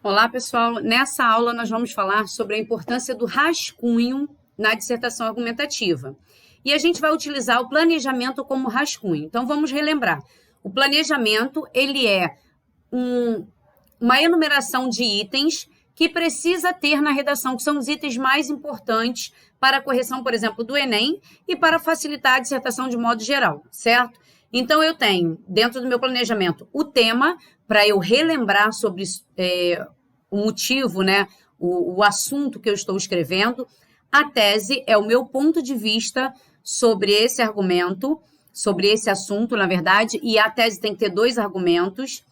Olá, pessoal. Nessa aula, nós vamos falar sobre a importância do rascunho na dissertação argumentativa. E a gente vai utilizar o planejamento como rascunho. Então, vamos relembrar. O planejamento, ele é uma enumeração de itens que precisa ter na redação, que são os itens mais importantes para a correção, por exemplo, do Enem e para facilitar a dissertação de modo geral, certo? Então, eu tenho, dentro do meu planejamento, o tema, para eu relembrar sobre o motivo, né, o assunto que eu estou escrevendo. A tese é o meu ponto de vista sobre esse argumento, sobre esse assunto, na verdade, e a tese tem que ter 2 argumentos.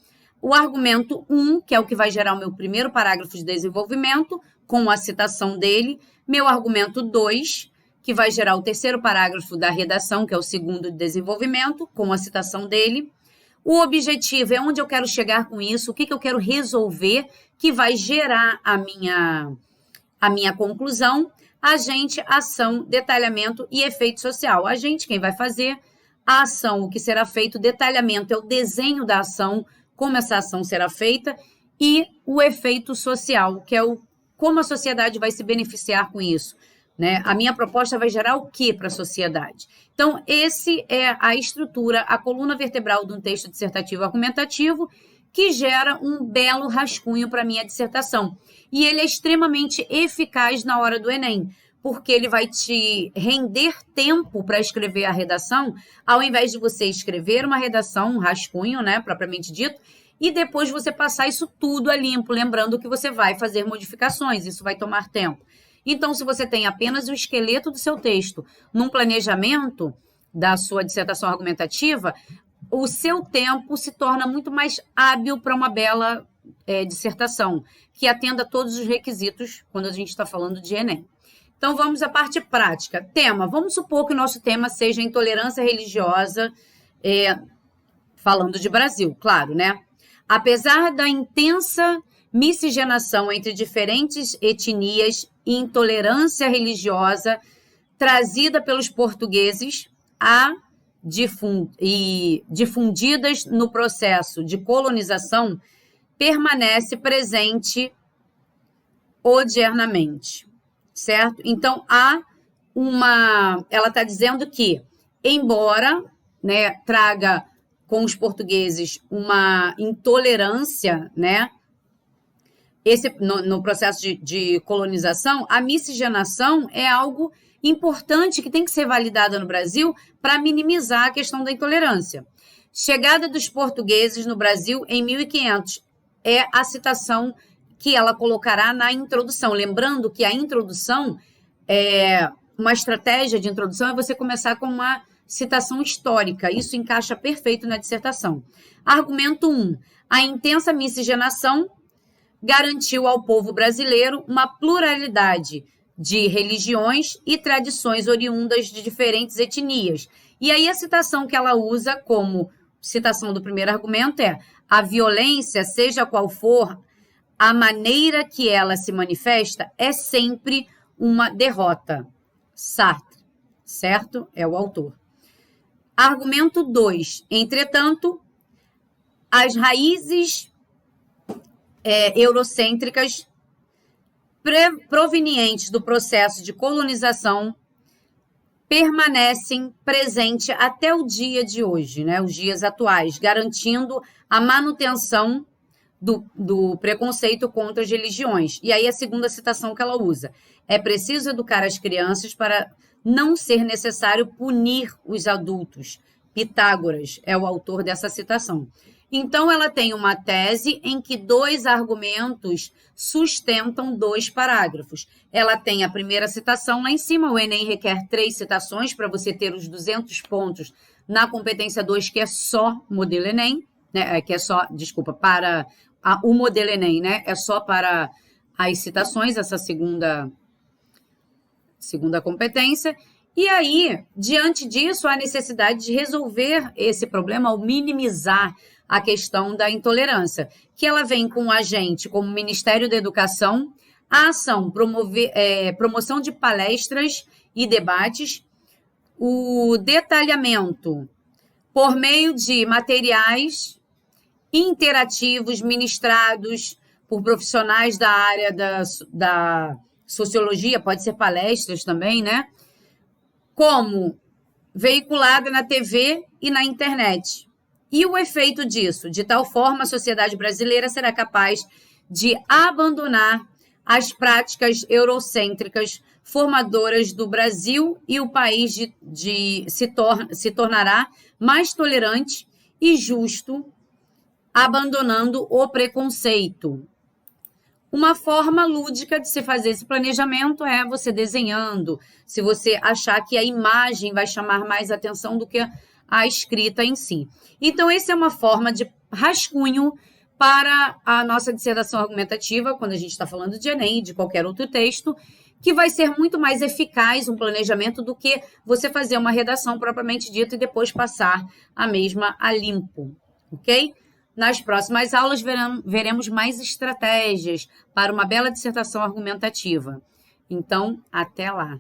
O argumento 1, que é o que vai gerar o meu primeiro parágrafo de desenvolvimento, com a citação dele. Meu argumento 2, que vai gerar o terceiro parágrafo da redação, que é o segundo de desenvolvimento, com a citação dele. O objetivo é onde eu quero chegar com isso, o que eu quero resolver, que vai gerar a minha conclusão. Agente, ação, detalhamento e efeito social. Agente, quem vai fazer, a ação, o que será feito, detalhamento é o desenho da ação, como essa ação será feita, e o efeito social, que é como a sociedade vai se beneficiar com isso. Né? A minha proposta vai gerar o que para a sociedade? Então, esse é a estrutura, a coluna vertebral de um texto dissertativo argumentativo que gera um belo rascunho para a minha dissertação. E ele é extremamente eficaz na hora do Enem, porque ele vai te render tempo para escrever a redação, ao invés de você escrever uma redação, um rascunho, né, propriamente dito, e depois você passar isso tudo a limpo, lembrando que você vai fazer modificações, isso vai tomar tempo. Então, se você tem apenas o esqueleto do seu texto num planejamento da sua dissertação argumentativa, o seu tempo se torna muito mais hábil para uma bela dissertação, que atenda a todos os requisitos quando a gente está falando de Enem. Então, vamos à parte prática. Tema, vamos supor que o nosso tema seja intolerância religiosa, falando de Brasil, claro, né? Apesar da intensa miscigenação entre diferentes etnias e intolerância religiosa trazida pelos portugueses e difundidas no processo de colonização, permanece presente odiernamente, certo? Então, ela está dizendo que, embora, né, traga com os portugueses uma intolerância, né, no processo de colonização, a miscigenação é algo importante que tem que ser validada no Brasil para minimizar a questão da intolerância. Chegada dos portugueses no Brasil em 1500 é a citação que ela colocará na introdução. Lembrando que a introdução, uma estratégia de introdução é você começar com uma citação histórica. Isso encaixa perfeito na dissertação. Argumento 1. A intensa miscigenação garantiu ao povo brasileiro uma pluralidade de religiões e tradições oriundas de diferentes etnias. E aí a citação que ela usa como citação do primeiro argumento é: a violência, seja qual for a maneira que ela se manifesta, é sempre uma derrota. Sartre, certo? É o autor. Argumento 2. Entretanto, as raízes eurocêntricas provenientes do processo de colonização permanecem presentes até o dia de hoje, né, os dias atuais, garantindo a manutenção do preconceito contra as religiões. E aí a segunda citação que ela usa: é preciso educar as crianças para não ser necessário punir os adultos. Pitágoras é o autor dessa citação. Então, ela tem uma tese em que 2 argumentos sustentam 2 parágrafos. Ela tem a primeira citação lá em cima, o Enem requer 3 citações para você ter os 200 pontos na competência 2, que é só modelo Enem, né? Que é só, desculpa, para o modelo Enem, né? É só para as citações, essa segunda competência. E aí, diante disso, há necessidade de resolver esse problema ao minimizar a questão da intolerância, que ela vem com o agente como Ministério da Educação, a ação promoção de palestras e debates, o detalhamento por meio de materiais interativos ministrados por profissionais da área da sociologia, pode ser palestras também, né? Como veiculada na TV e na internet. E o efeito disso? De tal forma, a sociedade brasileira será capaz de abandonar as práticas eurocêntricas formadoras do Brasil e o país se tornará mais tolerante e justo, abandonando o preconceito. Uma forma lúdica de se fazer esse planejamento é você desenhando, se você achar que a imagem vai chamar mais atenção do que a escrita em si. Então, essa é uma forma de rascunho para a nossa dissertação argumentativa, quando a gente está falando de Enem, de qualquer outro texto, que vai ser muito mais eficaz um planejamento do que você fazer uma redação propriamente dita e depois passar a mesma a limpo, ok? Nas próximas aulas veremos mais estratégias para uma bela dissertação argumentativa. Então, até lá!